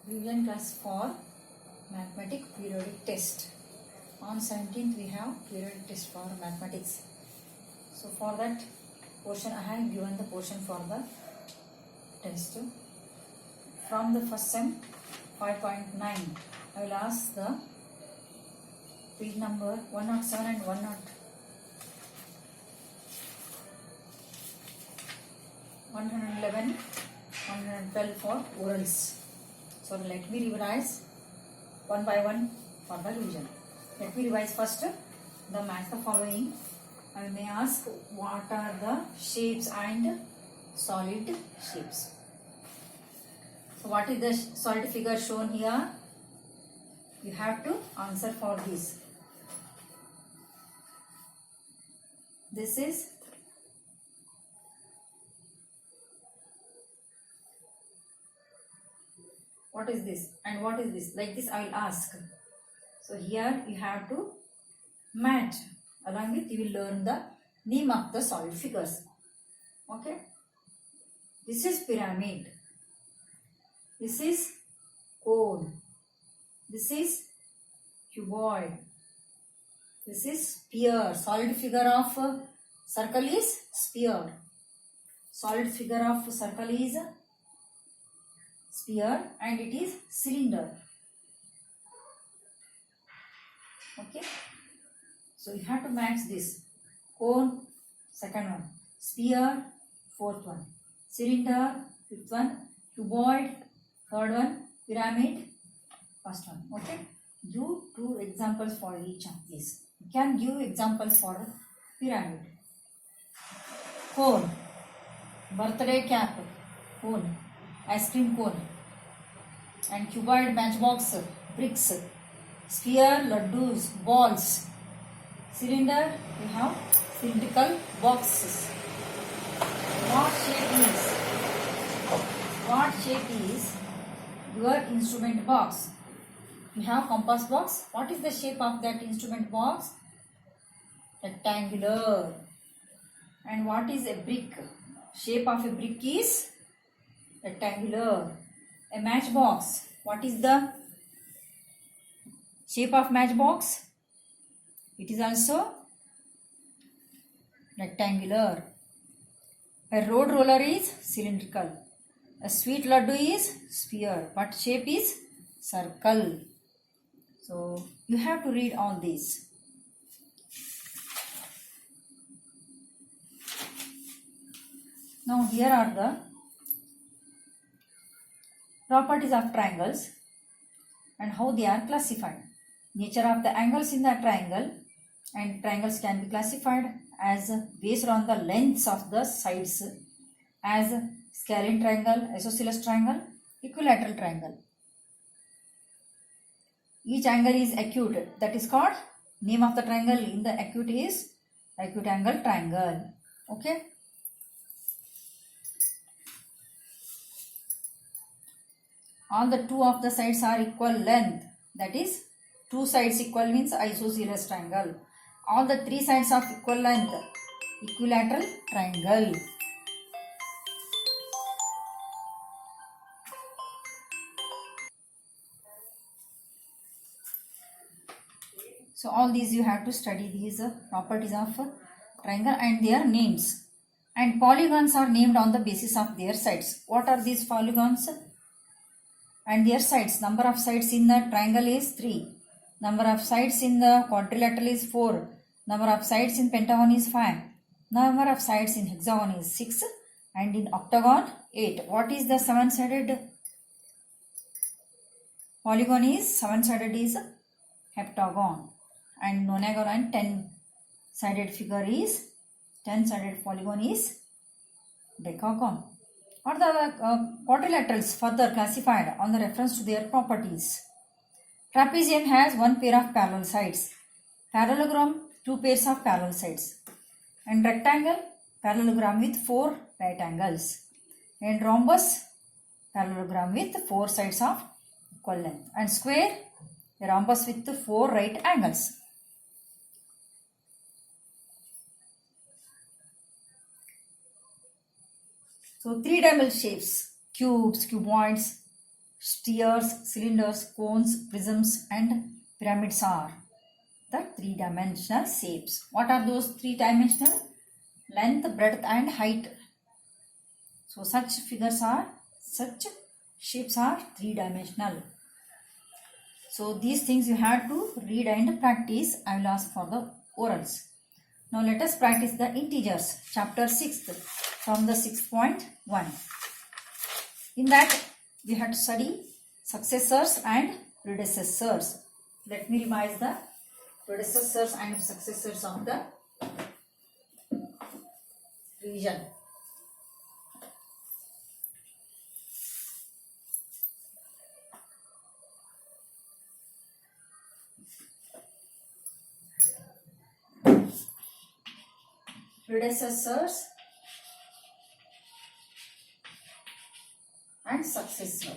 revision class for mathematics periodic test. On 17th we have periodic test for mathematics. So for that portion I have given the portion for the test. From the first sem 5.9 I will ask the page number 107 and 111, 112 for orals. So let me revise one by one for the revision. Let me revise first the match the following. I may ask what are the shapes and solid shapes. So what is the solid figure shown here? You have to answer for this. This is what is this and what is this? Like this I will ask. So here you have to match. Along with you will learn the name of the solid figures. Okay. This is pyramid. This is cone. This is cuboid. This is sphere. Solid figure of circle is sphere. Solid figure of circle is sphere and it is cylinder. Okay. So you have to match this. Cone, second one. Sphere, fourth one. Cylinder, fifth one. Cuboid, third one. Pyramid, first one. Okay. Give two examples for each of these. You can give examples for pyramid. Cone, birthday cap, cone, ice cream cone. And cuboid, matchbox, bricks. Sphere, laddus, balls. Cylinder, we have cylindrical boxes. What shape is your instrument box? We have compass box. What is the shape of that instrument box? Rectangular. And what is a brick? Shape of a brick is rectangular. A matchbox. What is the shape of matchbox? It is also rectangular. A road roller is cylindrical. A sweet laddu is sphere. But shape is circle. So you have to read all these. Now here are the properties of triangles and how they are classified. Nature of the angles in the triangle, and triangles can be classified as based on the lengths of the sides as scalene triangle, isosceles triangle, equilateral triangle. Each angle is acute. That is called name of the triangle in the acute is acute angle triangle. Okay. All the two of the sides are equal length. That is two sides equal means isosceles triangle. All the three sides of equal length, equilateral triangle. So all these you have to study these properties of triangle and their names. And polygons are named on the basis of their sides. What are these polygons? And their sides. Number of sides in the triangle is 3. Number of sides in the quadrilateral is 4. Number of sides in pentagon is 5. Number of sides in hexagon is 6. And in octagon 8. What is the 7-sided polygon is? 7-sided is heptagon. And nonagon and 10-sided figure is 10-sided polygon is decagon. Or the quadrilaterals further classified on the reference to their properties. Trapezium has one pair of parallel sides. Parallelogram, two pairs of parallel sides. And rectangle, parallelogram with 4 right angles. And rhombus, parallelogram with 4 sides of equal length. And square, a rhombus with 4 right angles. So three-dimensional shapes, cubes, cuboids, spheres, cylinders, cones, prisms and pyramids are the three-dimensional shapes. What are those three-dimensional? Length, breadth and height. So such shapes are three-dimensional. So these things you have to read and practice. I will ask for the orals. Now let us practice the integers. Chapter 6 from the 6.1. In that we have to study successors and predecessors. Let me revise the predecessors and successors of the revision. Predecessors and successor.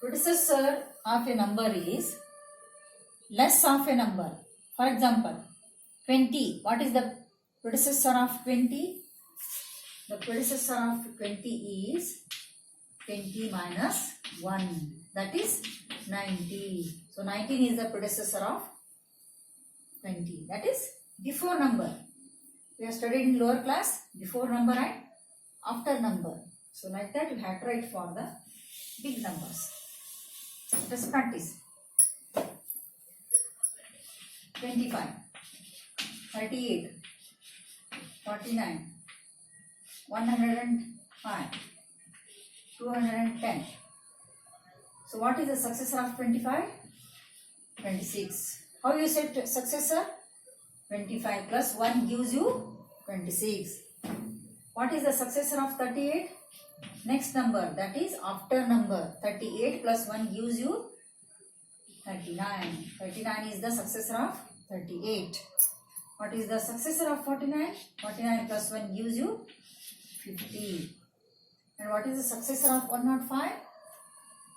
Predecessor of a number is less of a number. For example, 20. What is the predecessor of 20? The predecessor of 20 is 20 minus 1. That is 90. So 19 is the predecessor of 20. That is before number. We have studied in lower class before number and after number. So like that you have to write for the big numbers. Let us practice. 25, 38, 49, 105, 210. So what is the successor of 25? 26. How you set successor? 25 plus 1 gives you 26. What is the successor of 38? Next number, that is after number. 38 plus 1 gives you 39. 39 is the successor of 38. What is the successor of 49? 49 plus 1 gives you 50. And what is the successor of 105?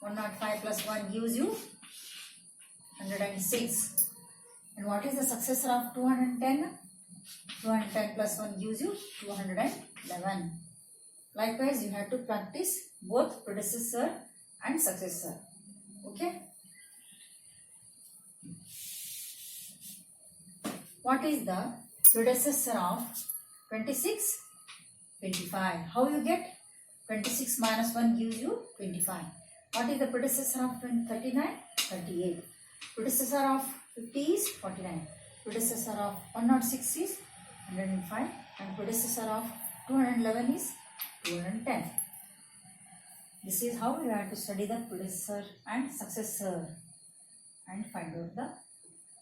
105 plus 1 gives you 106. And what is the successor of 210? 210 plus 1 gives you 211. Likewise, you have to practice both predecessor and successor. Okay? What is the predecessor of 26? 25. How you get? 26 minus 1 gives you 25. What is the predecessor of 39? 38. Predecessor of 50 is 49. Predecessor of 106 is 105. And predecessor of 211 is 210. This is how you have to study the predecessor and successor and find out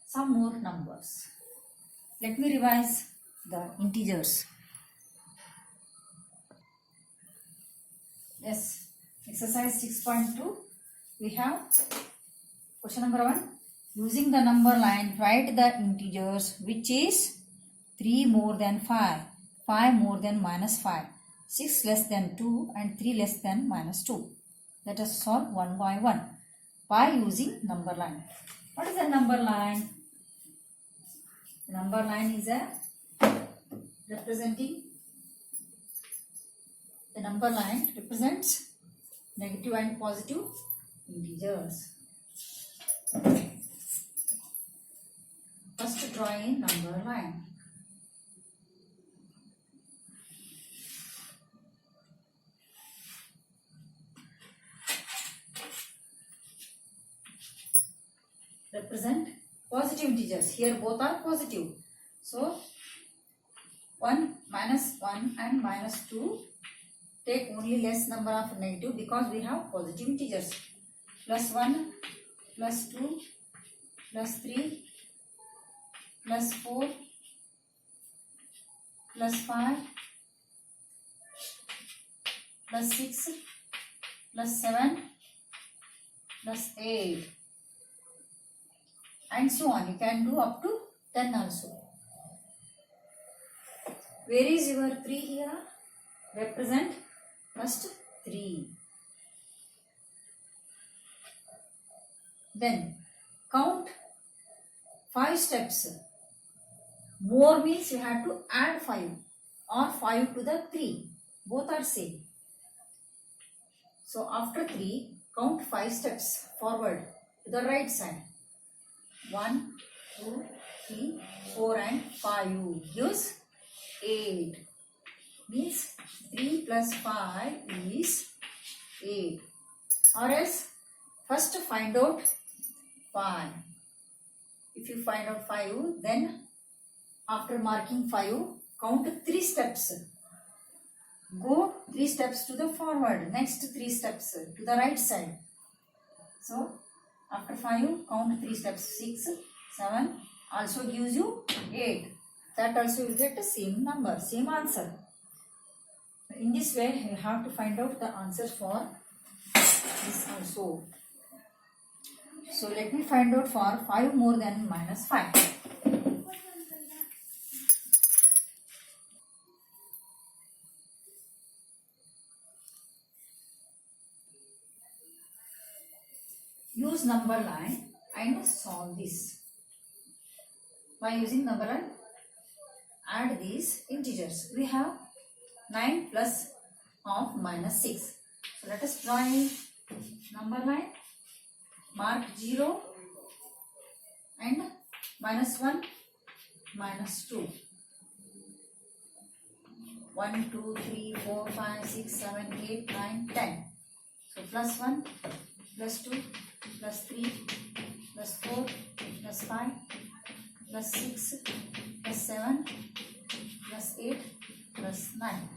some more numbers. Let me revise the integers. Yes, exercise 6.2. We have question number 1. Using the number line, write the integers which is 3 more than 5, 5 more than minus 5, 6 less than 2 and 3 less than minus 2. Let us solve one by one by using number line. What is the number line? The number line is a representing, the number line represents negative and positive integers. First draw a number line. Represent positive integers. Here both are positive. So 1 minus 1 and minus 2 take only less number of negative because we have positive integers. Plus 1, plus 2, plus 3, plus 4, plus 5, plus 6, plus 7, plus 8. And so on. You can do up to 10 also. Where is your 3 here? Represent first 3. Then count 5 steps More means you have to add 5 or 5 to the 3. Both are same. So after 3, count 5 steps forward to the right side. 1, 2, 3, 4 and 5 gives 8. Means 3 plus 5 is 8. Or else first find out 5. If you find out 5, then after marking 5, count 3 steps. Go 3 steps to the forward. Next 3 steps to the right side. So after 5, count 3 steps. 6, 7 also gives you 8. That also you will get the same number, same answer. In this way, you have to find out the answer for this also. So let me find out for 5 more than minus 5. Use number line and solve this. By using number line, add these integers. We have 9 plus of minus 6. So let us draw a number line. Mark 0 and minus 1, minus 2. 1, 2, 3, 4, 5, 6, 7, 8, 9, 10. So plus 1, plus 2, plus 3, plus 4, plus 5, plus 6, plus 7, plus 8, plus 9.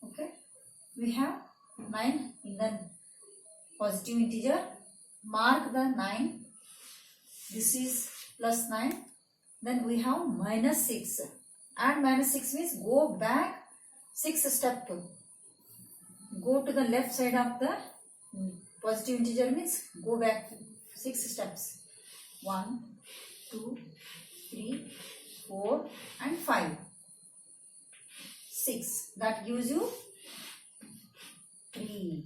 Okay. We have 9 in the positive integer. Mark the 9. This is plus 9. Then we have minus 6. Add minus 6 means go back 6 steps. Go to the left side of the positive integer means go back 6 steps. 1, 2, 3, 4 and 5. 6. That gives you 3.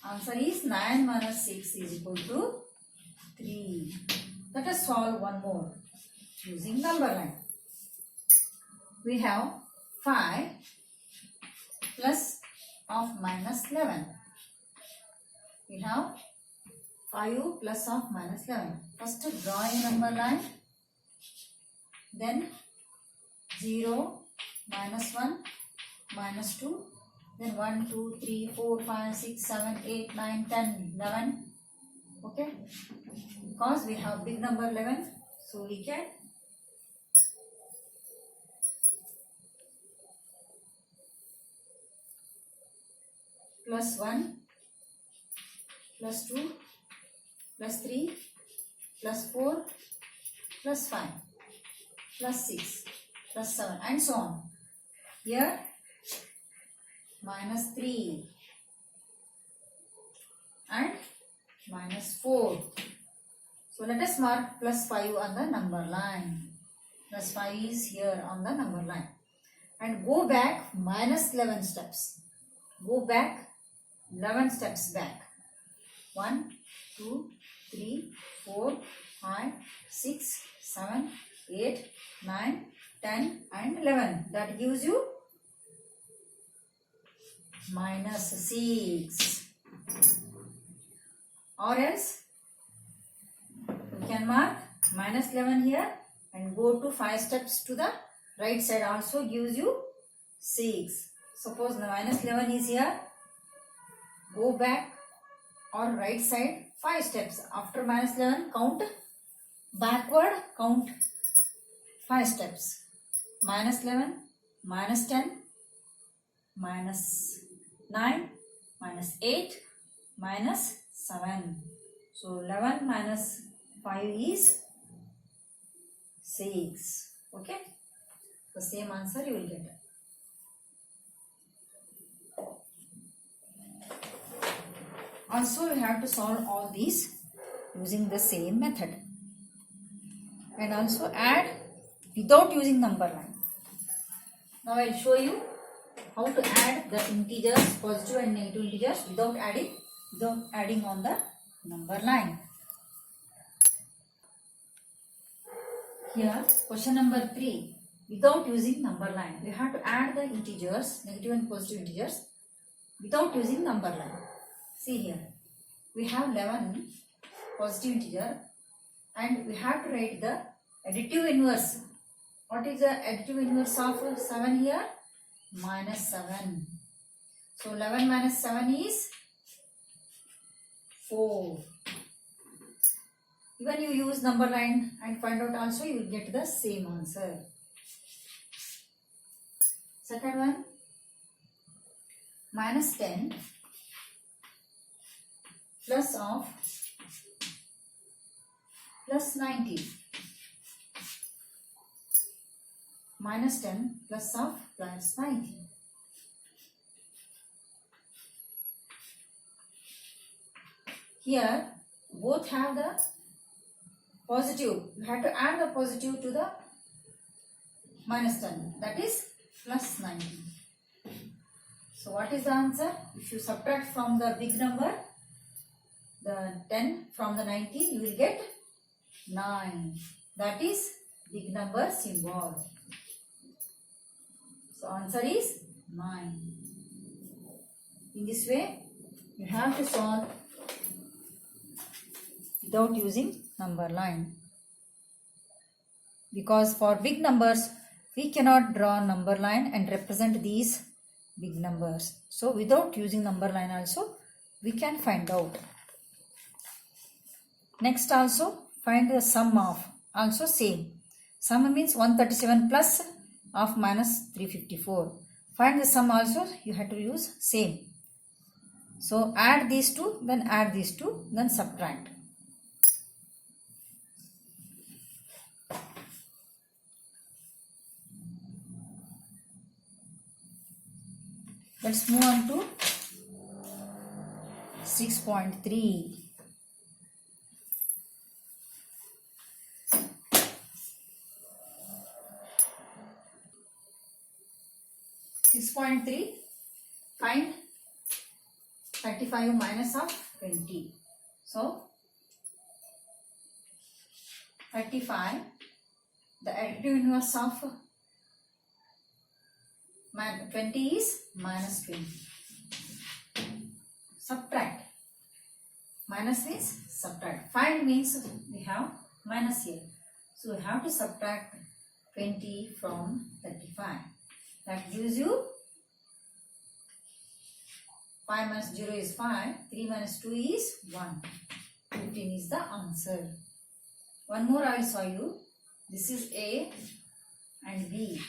Answer is 9 minus 6 is equal to 3. Let us solve one more using number line. We have 5 plus of minus 11. We have 5 plus of minus 11. First draw a number line. Then 0, minus 1, minus 2. Then 1, 2, 3, 4, 5, 6, 7, 8, 9, 10, 11. Okay. Because we have big number 11. So we can plus 1, plus 2, plus 3, plus 4, plus 5, plus 6, plus 7 and so on. Here minus 3 and minus 4. So let us mark plus 5 on the number line. Plus 5 is here on the number line. And go back minus 11 steps. Go back 11 steps back. 1, 2, 3, 4, 5, 6, 7, 8, 9, 10 and 11. That gives you minus 6. Or else you can mark minus 11 here and go to 5 steps to the right side, also gives you 6. Suppose the minus 11 is here. Go back or right side 5 steps. After minus 11 count backward, count 5 steps. Minus 11, minus 10, minus 9, minus 8, minus 7. So 11 minus 5 is 6. Okay. The same answer you will get. Also you have to solve all these using the same method. And also add without using number line. Now I will show you how to add the integers, positive and negative integers without adding on the number line. Here, question number 3. Without using number line, we have to add the integers, negative and positive integers, without using number line. See here, we have 11 positive integer and we have to write the additive inverse. What is the additive inverse of 7 here? Minus 7. So 11 minus 7 is 4. Even you use number line and find out also, you will get the same answer. Second one, minus 10 plus of plus 90. Minus 10 plus of plus 90. Here, both have the positive. You have to add the positive to the minus 10. That is plus 90. So what is the answer? If you subtract from the big number, the 10 from the 19, you will get 9. That is big number symbol. So answer is 9. In this way, you have to solve without using number line. Because for big numbers, we cannot draw number line and represent these big numbers. So without using number line also, we can find out. Next also, find the sum of, also same. Sum means 137 plus of minus 354. Find the sum also, you have to use same. So add these two, then add these two, then subtract. Let's move on to 6.3. Find 35 minus of 20. So 35, the additive inverse of 20 is minus 20. Subtract. Minus means subtract. Find means we have minus here. So we have to subtract 20 from 35. That gives you 5 minus 0 is 5. 3 minus 2 is 1. 15 is the answer. One more I will show you. This is A and B.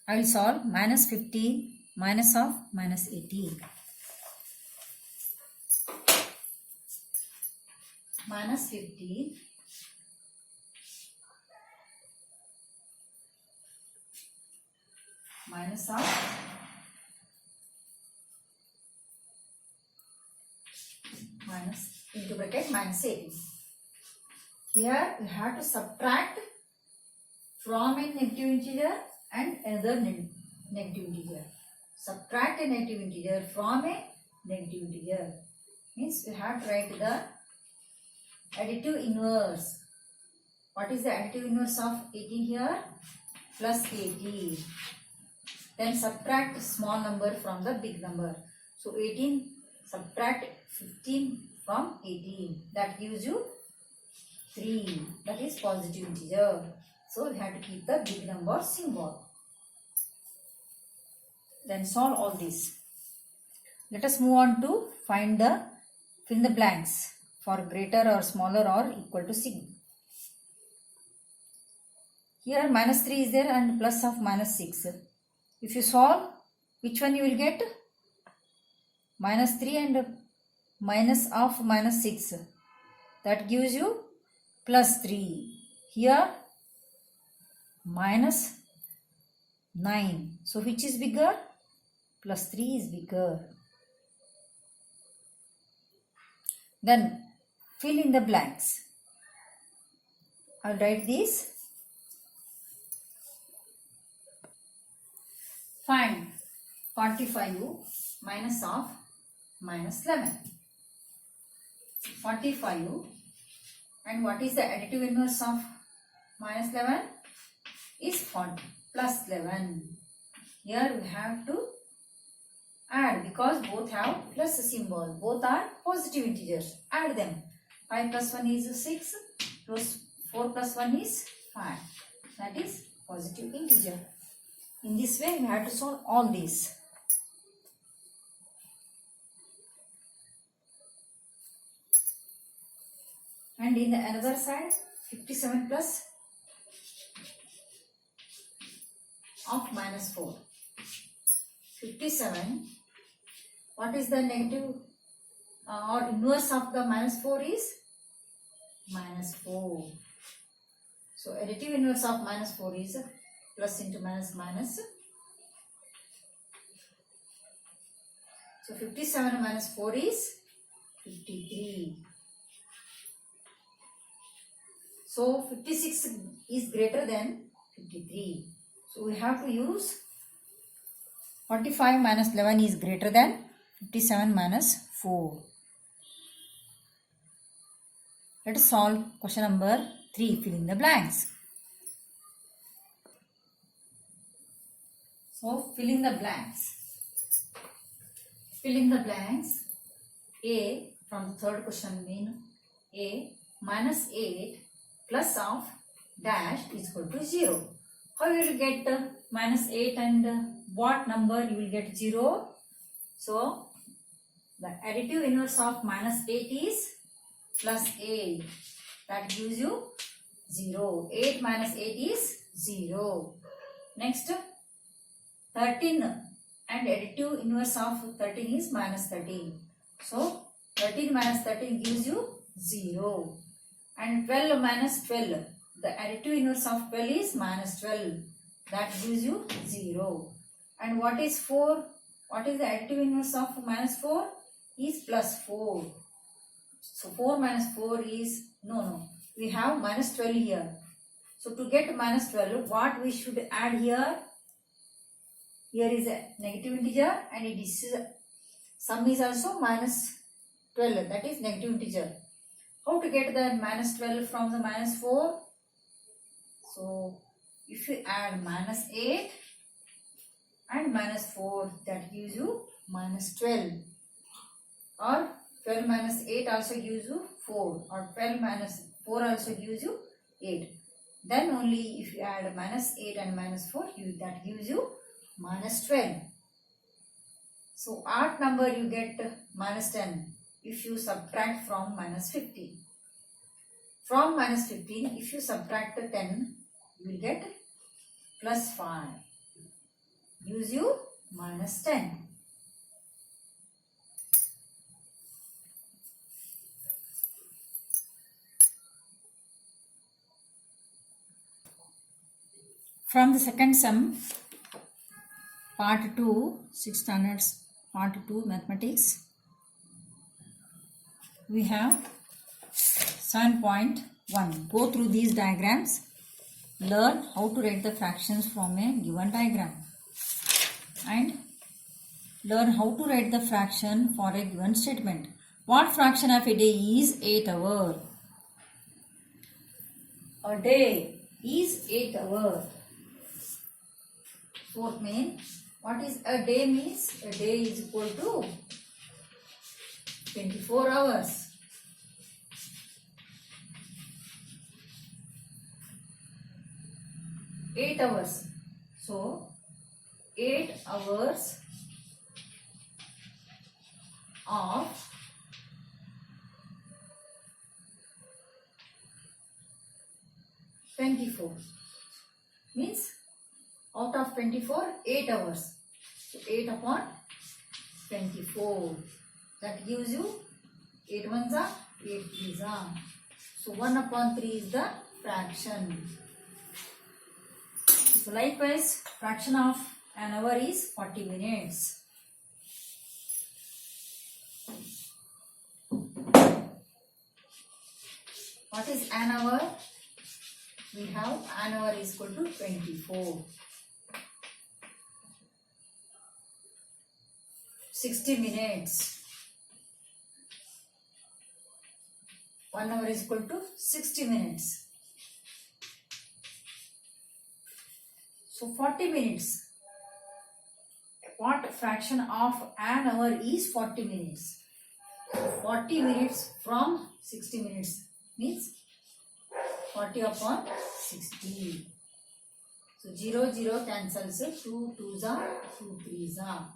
I will solve minus 15 minus of minus 18. Minus 15 minus of minus into bracket minus 18. Here we have to subtract from a negative integer and another negative integer. Subtract a negative integer from a negative integer. Means we have to write the additive inverse. What is the additive inverse of 18 here? Plus 18. Then subtract small number from the big number. So 18 subtract 15 from 18. That gives you 3. That is positive integer. So we have to keep the big number symbol. Then solve all this. Let us move on to find the fill in the blanks for greater or smaller or equal to sigma. Here minus 3 is there and plus of minus 6. If you solve, which one you will get? Minus 3 and minus of minus 6. That gives you plus 3. Here minus 9. So which is bigger? Plus 3 is bigger. Then fill in the blanks. I'll write this. Find 45 minus of minus 11. 45, and what is the additive inverse of minus 11? Is 40 plus 11. Here we have to add because both have plus symbol. Both are positive integers. Add them. 5 plus 1 is 6. Plus 4 plus 1 is 5. That is positive integer. In this way we have to solve all these. And in the other side, 57 plus of minus 4. 57, what is the negative or inverse of the minus 4 is? Minus 4. So additive inverse of minus 4 is plus into minus minus. So 57 minus 4 is 53. So 56 is greater than 53. So we have to use 45 minus 11 is greater than 57 minus 4. Let us solve question number 3. Fill in the blanks. So fill in the blanks. Fill in the blanks. A from the third question mean A minus 8 plus of dash is equal to 0. How you will get minus 8 and what number you will get 0? So the additive inverse of minus 8 is plus 8. That gives you 0. 8 minus 8 is 0. Next 13 and additive inverse of 13 is minus 13. So 13 minus 13 gives you 0. And 12 minus 12. The additive inverse of 12 is minus 12. That gives you 0. And what is 4? What is the additive inverse of minus 4? Is plus 4. So 4 minus 4 is, no. We have minus 12 here. So to get minus 12, what we should add here? Here is a negative integer and it is sum is also minus 12. That is negative integer. How to get the minus 12 from the minus 4? So if you add minus 8 and minus 4, that gives you minus 12. Or 12 minus 8 also gives you 4. Or 12 minus 4 also gives you 8. Then only if you add minus 8 and minus 4, that gives you minus 12. So odd number you get minus 10 if you subtract from minus 15. From minus 15, if you subtract 10, you will get plus 5. Gives you minus 10. From the second sum, part 2, 6th standards, part 2 mathematics, we have 7.1. Go through these diagrams. Learn how to write the fractions from a given diagram. And learn how to write the fraction for a given statement. What fraction of a day is 8 hours? A day is 8 hours. Fourth main, what is a day means? A day is equal to 24 hours. 8 hours. So 8 hours of 24 means out of 24, 8 hours. So 8 upon 24. That gives you 8 ones are 8 threes are. So 1 upon 3 is the fraction. So likewise, fraction of an hour is 40 minutes. What is an hour? We have an hour is equal to 24. 60 minutes. 1 hour is equal to 60 minutes. So 40 minutes. What fraction of an hour is 40 minutes? 40 minutes from 60 minutes means 40 upon 60. So 0, 0 cancels. 2 2s are 2 3s are.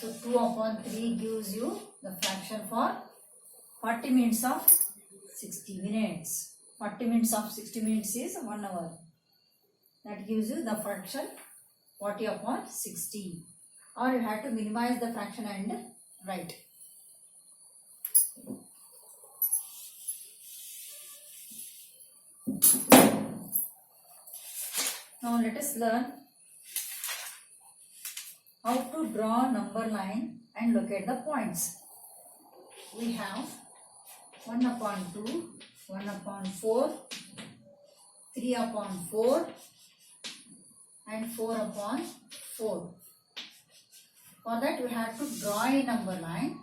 So 2 upon 3 gives you the fraction for 40 minutes of 60 minutes. 40 minutes of 60 minutes is 1 hour. That gives you the fraction 40 upon 60. Or you have to minimize the fraction and write. Now let us learn how to draw number line and locate the points. We have 1 upon 2, 1 upon 4, 3 upon 4 and 4 upon 4. For that we have to draw a number line.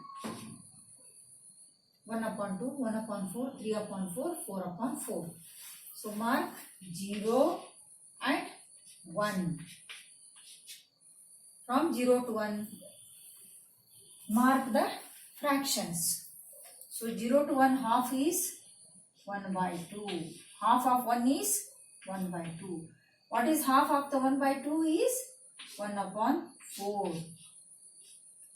1 upon 2, 1 upon 4, 3 upon 4, 4 upon 4. So mark 0 and 1. From 0 to 1, mark the fractions. So 0 to 1 half is 1 by 2. Half of 1 is 1 by 2. What is half of the 1 by 2 is 1 upon 4.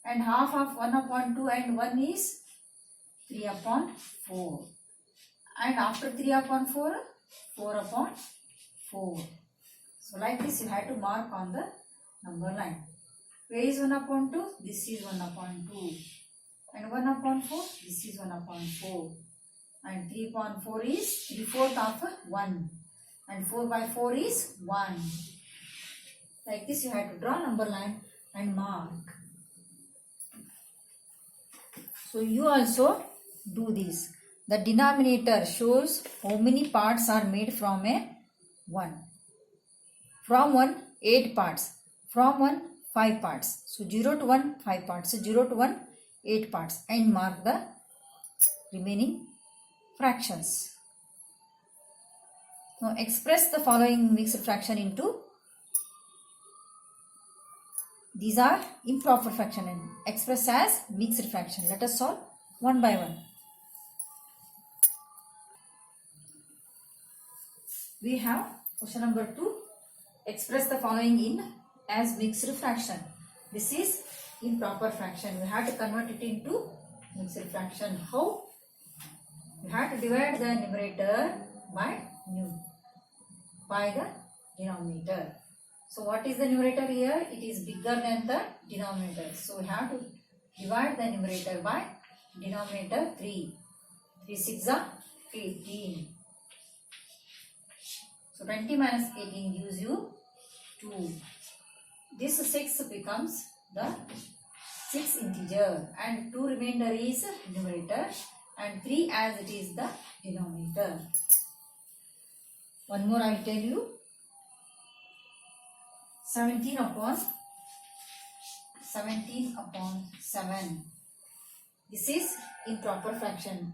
And half of 1 upon 2 and 1 is 3 upon 4. And after 3 upon 4, 4 upon 4. So like this you have to mark on the number line. Where is 1 upon 2? This is 1 upon 2. And 1 upon 4? This is 1 upon 4. And 3 upon 4 is 3/4 of 1. And 4 by 4 is 1. Like this you have to draw number line and mark. So you also do this. The denominator shows how many parts are made from a 1. From 1, 8 parts. From 1, 5 parts. So 0 to 1, 5 parts. So 0 to 1, 8 parts. And mark the remaining fractions. Now express the following mixed fraction into. These are improper fraction and express as mixed fraction. Let us solve one by one. We have question number 2. Express the following in as mixed fraction. This is improper fraction. We have to convert it into mixed fraction. How? We have to divide the numerator by the denominator. So what is the numerator here? It is bigger than the denominator. So we have to divide the numerator by denominator 3. 3 6 are 18. So 20 minus 18 gives you 2. This 6 becomes the 6th integer and 2 remainder is numerator and 3 as it is the denominator. One more I will tell you. 17 upon 7. This is improper fraction.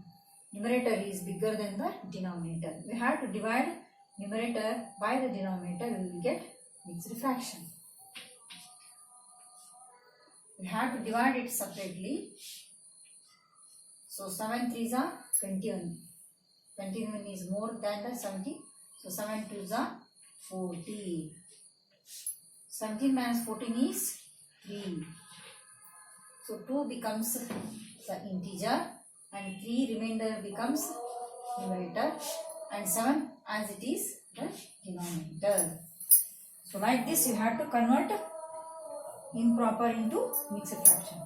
Numerator is bigger than the denominator. We have to divide numerator by the denominator. We will get mixed fraction. We have to divide it separately. So 7 3s are 21. 21 is more than the 70. So 7 2s are 40. 17 minus 14 is 3. So 2 becomes the integer and 3 remainder becomes numerator and 7 as it is the denominator. So like this you have to convert improper into mixed fraction.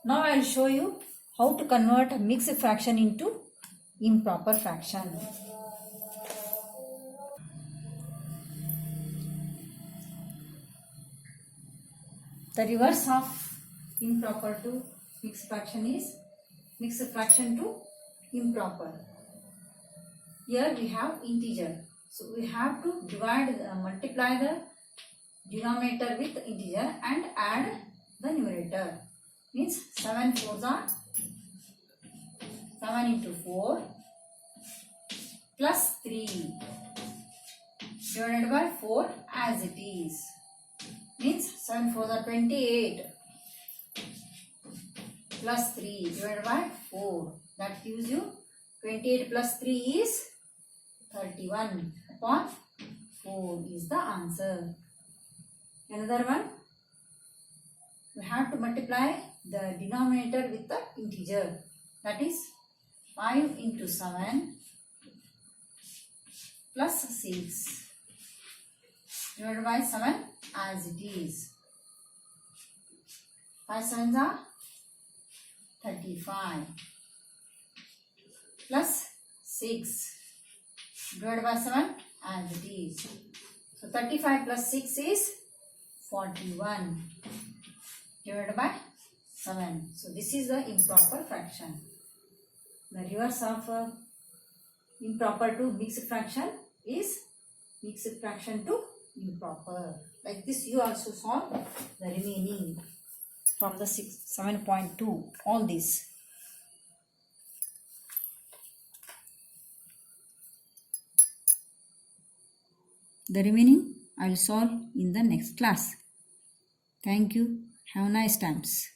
Now I will show you how to convert mixed fraction into improper fraction. The reverse of improper to mixed fraction is mixed fraction to improper. Here we have integer. So we have to multiply the denominator with integer and add the numerator. means 7 4s are 7 into 4 plus 3 divided by 4 as it is. Means 7 4s are 28 plus 3 divided by 4. That gives you 28 plus 3 is 31 upon 4 is the answer. Another one, we have to multiply the denominator with the integer. That is 5 into 7 plus 6 divided by 7 as it is. 5 7s are 35 plus 6 divided by 7 as it is. So 35 plus 6 is 41 divided by 7. So this is the improper fraction. The reverse of improper to mixed fraction is mixed fraction to improper. Like this you also solve the remaining from the 7.2, all these. The remaining I will solve in the next class. Thank you. Have a nice times.